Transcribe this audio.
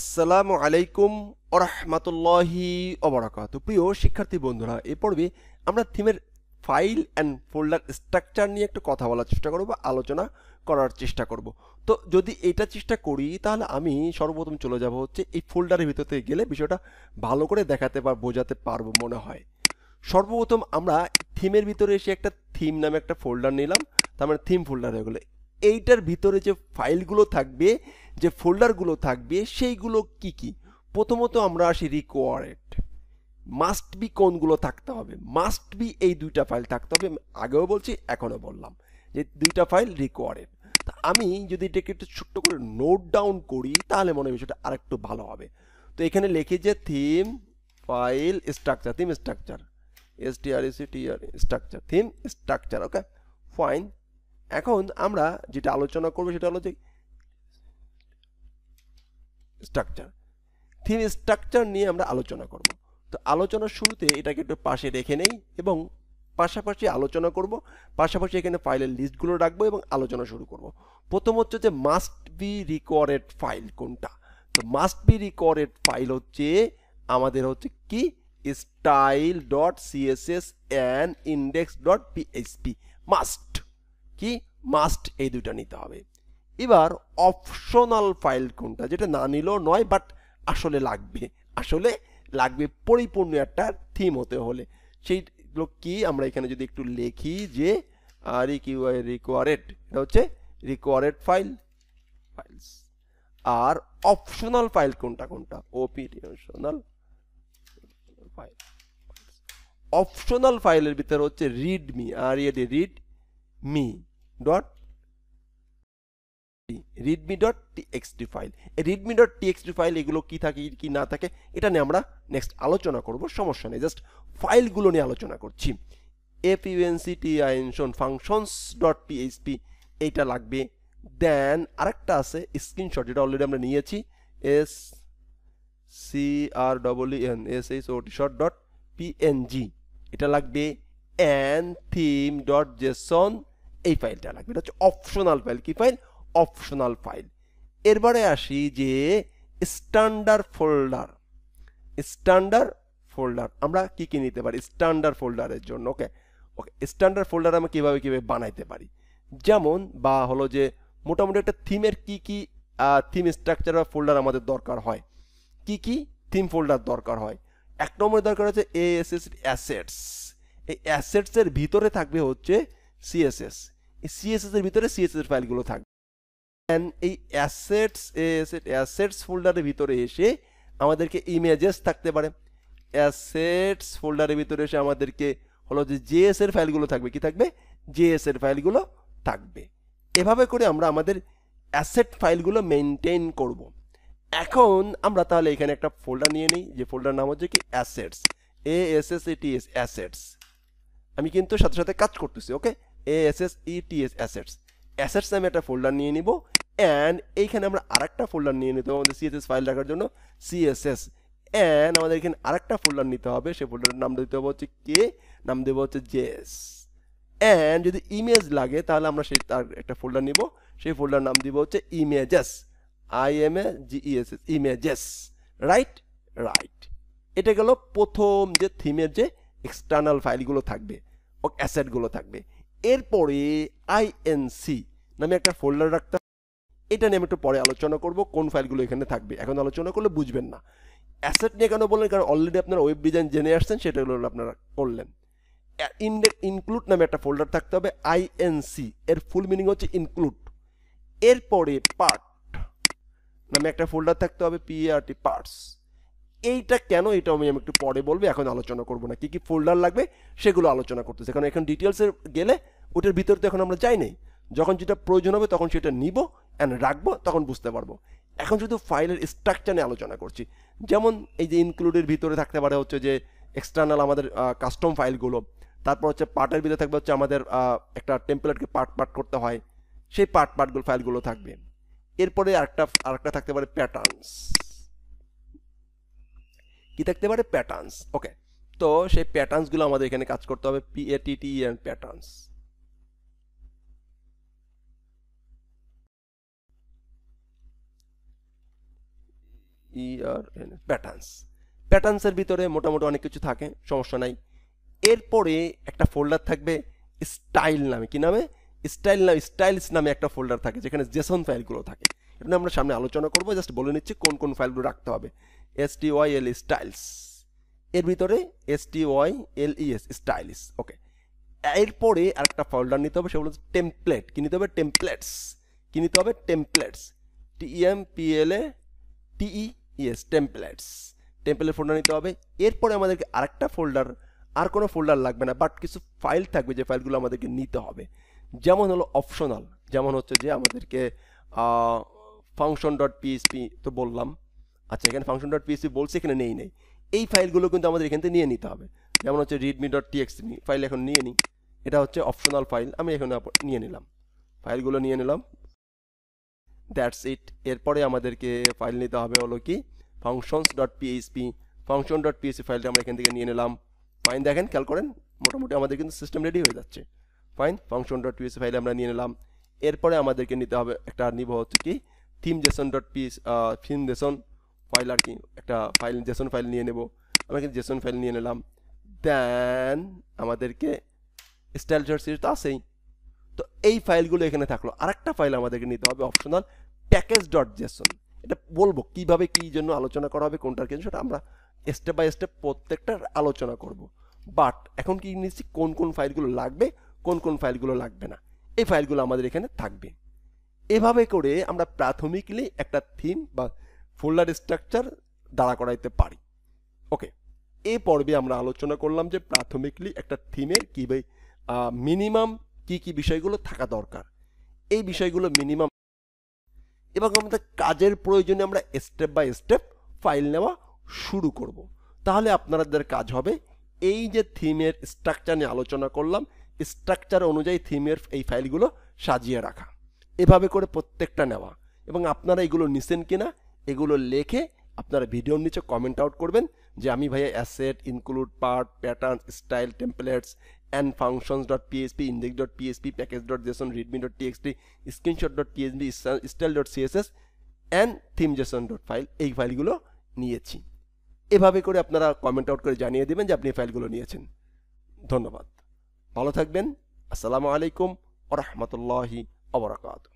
আসসালামু আলাইকুম ওরহমাতুল্লাহি ওবারাকাতু। প্রিয় শিক্ষার্থী বন্ধুরা, এ পর্বে আমরা থিমের ফাইল অ্যান্ড ফোল্ডার স্ট্রাকচার নিয়ে একটু কথা বলার চেষ্টা করব বা আলোচনা করার চেষ্টা করব। তো যদি এটা চেষ্টা করি তাহলে আমি সর্বপ্রথম চলে যাব হচ্ছে এই ফোল্ডারের ভিতর থেকে গেলে বিষয়টা ভালো করে দেখাতে বা বোঝাতে পারবো মনে হয়। সর্বপ্রথম আমরা থিমের ভিতরে এসে একটা থিম নামে একটা ফোল্ডার নিলাম, তার মানে থিম ফোল্ডার হয়ে গেলো। এইটার ভিতরে যে ফাইলগুলো থাকবে, যে ফোল্ডারগুলো থাকবে, সেইগুলো কি কি? প্রথমত আমরা আসি রিকোয়ার্ড। মাস্ট বি কোনগুলো থাকতে হবে? মাস্ট বি এই দুইটা ফাইল থাকতে হবে। আগেও বলছি, এখনও বললাম যে দুইটা ফাইল রিকোয়ার্ড। তা আমি যদি এটাকে একটু ছোট্ট করে নোট ডাউন করি তাহলে মনে হয় বিষয়টা আরেকটু ভালো হবে। তো এখানে লিখি যে theme file structure, theme structure, STRUCTUR structure, theme structure. Okay, fine. এখন আমরা যেটা আলোচনা করবো সেটা হলো যে স্ট্রাকচার, থিম স্ট্রাকচার নিয়ে আমরা আলোচনা করব। তো আলোচনার শুরুতে এটাকে একটু পাশে রেখে নেই এবং পাশাপাশি আলোচনা করব, পাশাপাশি এখানে ফাইলের লিস্টগুলো রাখবো এবং আলোচনা শুরু করব। প্রথম হচ্ছে যে মাস্ট বি রিকোয়ার্ড ফাইল কোনটা? তো মাস্ট বি রিকোয়ার্ড ফাইল হচ্ছে আমাদের হচ্ছে কি, style dot CSS and index dot PHP. Must কি, মাস্ট এই দুইটা নিতে হবে। এবার অপশনাল ফাইল কোনটা, যেটা না নিলেও নয় বাট আসলে লাগবে, আসলে লাগবে পরিপূর্ণ একটা থিম হতে হলে। সেইগুলো কি আমরা এখানে যদি একটু লিখি যে রিকোয়ার্ড, এটা হচ্ছে রিকোয়ার্ড ফাইল ফাইলস। আর অপশনাল ফাইল কোনটা কোনটা? Optional file. অপশনাল ফাইলের ভিতরে হচ্ছে Redmi, read me dot readme.txt file. এই readme.txt ফাইল এগুলো কি থাকে কি না থাকে এটা নিয়ে আমরা নেক্সট আলোচনা করব, সমস্যা নেই, জাস্ট ফাইলগুলো নিয়ে আলোচনা করছি। functions.php এইটা লাগবে। দেন আরেকটা আছে স্ক্রিনশট, যেটা অলরেডি আমরা নিয়েছি, screenshot.png এটা লাগবে। and theme.json এই ফাইলটা লাগবে। এটা হচ্ছে অপশনাল ফাইল। কি ফাইল? Optional file. এরপরে আসি যে স্ট্যান্ডার্ড ফোল্ডার। স্ট্যান্ডার্ড ফোল্ডার আমরা কি কি নিতে পারি স্ট্যান্ডার্ড ফোল্ডারের জন্য? ওকে ওকে, স্ট্যান্ডার্ড ফোল্ডার আমরা কিভাবে কিভাবে বানাইতে পারি, যেমন বা হলো যে মোটামুটি একটা থিমের কি কি থিম স্ট্রাকচার বা ফোল্ডার আমাদের দরকার হয়। কি কি থিম ফোল্ডার দরকার হয়? এক নম্বরে দরকার হচ্ছে ASS অ্যাসেটস। এই অ্যাসেটসের ভিতরে থাকবে হচ্ছে CSS। এই CSS এর ভিতরে CSS এর ফাইলগুলো থাকবে। এই অ্যাসেটস ফোল্ডারের ভিতরে এসে আমাদেরকে ইমেজেস থাকতে পারে। অ্যাসেটস ফোল্ডারের ভিতরে এসে আমাদেরকে হলো যে JS এর ফাইলগুলো থাকবে। কি থাকবে? JS এর ফাইলগুলো থাকবে। এভাবে করে আমরা আমাদের অ্যাসেট ফাইলগুলো মেনটেন করব। এখন আমরা তাহলে এখানে একটা ফোল্ডার নিয়ে নিই, যে ফোল্ডার নাম হচ্ছে কি অ্যাসেটস, ASSETS অ্যাসেটস। আমি কিন্তু সাথে সাথে কাজ করতেছি। ওকে, ASSETS অ্যাসেটস। অ্যাসেটস নামে একটা ফোল্ডার নিয়ে নিব। অ্যান্ড এইখানে আমরা আরেকটা ফোল্ডার নিয়ে নিতে হবে আমাদের CSS ফাইল রাখার জন্য, CSS। অ্যান্ড আমাদের এখানে আরেকটা ফোল্ডার নিতে হবে, সেই ফোল্ডারের নাম দিতে হবে হচ্ছে কে, নাম দেবো হচ্ছে JS। অ্যান্ড যদি ইমেজ লাগে তাহলে আমরা সেই তার একটা ফোল্ডার নিব, সেই ফোল্ডার নাম দিব হচ্ছে images, IMAGES, images. Right right, এটা গেল প্রথম যে থিমের যে এক্সটার্নাল ফাইলগুলো থাকবে, ও অ্যাসেটগুলো থাকবে। এরপরে INC নামে একটা ফোল্ডার রাখতে হবে। এটা নিয়ে আমি একটু পরে আলোচনা করব কোন ফাইলগুলো এখানে থাকবে, এখন আলোচনা করলে বুঝবেন না। অ্যাসেট নিয়ে কেন বললেন? কারণ অলরেডি আপনারা ওয়েব ডিজাইন জেনে আসছেন, সেটাগুলো আপনারা করলেন। ইনক্লুড নামে একটা ফোল্ডার থাকতে হবে, INC এর ফুল মিনিং হচ্ছে ইনক্লুড। এরপরে পার্ট নামে একটা ফোল্ডার থাকতে হবে, PART পার্টস। এইটা কেন, এটা আমি একটু পরে বলবো, এখন আলোচনা করবো না। কি কি ফোল্ডার লাগবে সেগুলো আলোচনা করতেছে, কারণ এখন ডিটেলসে গেলে ওটার ভিতরে তো এখন আমরা যাই নাই। যখন যেটা প্রয়োজন হবে তখন সেটা নিব অ্যান্ড রাখবো, তখন বুঝতে পারবো। এখন শুধু ফাইলের স্ট্রাকচার নিয়ে আলোচনা করছি। যেমন এই যে ইনক্লুডের ভিতরে থাকতে পারে হচ্ছে যে এক্সটার্নাল আমাদের কাস্টম ফাইলগুলো। তারপর হচ্ছে পার্টের ভিতরে থাকবে হচ্ছে আমাদের একটা টেমপ্লেটকে পার্ট করতে হয়, সেই পার্টগুলো ফাইলগুলো থাকবে। এরপরে আরেকটা থাকতে পারে প্যাটার্নস। কি থাকতে পারে? প্যাটার্নস। ওকে, তো সেই প্যাটার্নসগুলো আমাদের এখানে কাজ করতে হবে, PATTERN প্যাটার্নস। প্যাটার্নস। প্যাটার্নসের ভিতরে মোটামুটি অনেক কিছু থাকে, সমস্যা নাই। এরপরে একটা ফোল্ডার থাকবে স্টাইল নামে, কি নামে? স্টাইলস নামে একটা ফোল্ডার থাকে যেখানে জেসন ফাইলগুলো থাকে। এটা আমরা সামনে আলোচনা করবো, জাস্ট বলে নিচ্ছি কোন কোন ফাইলগুলো রাখতে হবে। STYL স্টাইলস, এর ভিতরে STYLES স্টাইলিস, ওকে। এরপরে আরেকটা ফোল্ডার নিতে হবে, সেগুলো হচ্ছে টেমপ্লেট। কি নিতে হবে? টেমপ্লেটস। কি নিতে হবে? Templates, TEMPLATES, templates. Template folder নিতে হবে। এরপরে আমাদেরকে আরেকটা ফোল্ডার, আর কোনো ফোল্ডার লাগবে না, বাট কিছু ফাইল থাকবে যে ফাইলগুলো আমাদেরকে নিতে হবে। যেমন হলো অপশনাল, যেমন হচ্ছে যে আমাদেরকে function.php তো বললাম, আচ্ছা এখানে function.php বলছি, এখানে নেই। এই ফাইলগুলো কিন্তু আমাদের এখান থেকে নিয়ে নিতে হবে। যেমন হচ্ছে readme.txt ফাইল এখন নিয়ে নিই, এটা হচ্ছে অপশনাল ফাইল, আমি এখানে নিয়ে নিলাম, ফাইলগুলো নিয়ে নিলাম, দ্যাটস ইট। এরপরে আমাদেরকে ফাইল নিতে হবে হলো কি functions.php, function.php ফাইলটা আমরা এখান থেকে নিয়ে নিলাম। ফাইন, দেখেন খেয়াল করেন মোটামুটি আমাদের কিন্তু সিস্টেম রেডি হয়ে যাচ্ছে। ফাইন, function.php ফাইল আমরা নিয়ে নিলাম। এরপরে আমাদেরকে নিতে হবে একটা, নিব হচ্ছে কি theme.json ফাইল আর কি, একটা ফাইল জেসন ফাইল নিয়ে নেব। আমরা কিন্তু জেসন ফাইল নিয়ে নিলাম। দেন আমাদেরকে স্টাইল সিরিজ তো আছেই, তো এই ফাইলগুলো এখানে থাকলো। আরেকটা ফাইল আমাদেরকে নিতে হবে অপশনাল, প্যাকেজ.json। এটা বলবো কিভাবে কি জন্য আলোচনা করা হবে, কোনটার কিন্তু সেটা আমরা স্টেপ বাই স্টেপ প্রত্যেকটা আলোচনা করব। বাট এখন কি নিচ্ছি কোন কোন ফাইলগুলো লাগবে, কোন কোন ফাইলগুলো লাগবে না, এই ফাইলগুলো আমাদের এখানে থাকবে। এভাবে করে আমরা প্রাথমিকলি একটা থিম বা ফোল্ডার স্ট্রাকচার দাঁড়া করাইতে পারি। ওকে, এই পর্বে আমরা আলোচনা করলাম যে প্রাথমিকলি একটা থিমের কীভাবে মিনিমাম কি কি বিষয়গুলো থাকা দরকার, এই বিষয়গুলো মিনিমাম, এবং আমাদের কাজের প্রয়োজনে আমরা স্টেপ বাই স্টেপ ফাইল নেওয়া শুরু করব। তাহলে আপনাদের কাজ হবে এই যে থিমের স্ট্রাকচার নিয়ে আলোচনা করলাম, স্ট্রাকচার অনুযায়ী থিমের এই ফাইলগুলো সাজিয়ে রাখা, এভাবে করে প্রত্যেকটা নেওয়া। এবং আপনারা এগুলো নিছেন কিনা এগুলো লেখে আপনারা ভিডিওর নিচে কমেন্ট আউট করবেন যে আমি ভাইয়া asset, include, part, pattern, style, templates and functions.php, index.php, package.json, readme.txt, screenshot.psb, style.css and theme.json.file এই ফাইলগুলো নিয়েছি। এভাবে করে আপনারা কমেন্ট আউট করে জানিয়ে দেবেন যে আপনি এই ফাইলগুলো নিয়েছেন। ধন্যবাদ, ভালো থাকবেন। আসসালামু আলাইকুম ওয়া রাহমাতুল্লাহি ওয়া বারাকাতুহু।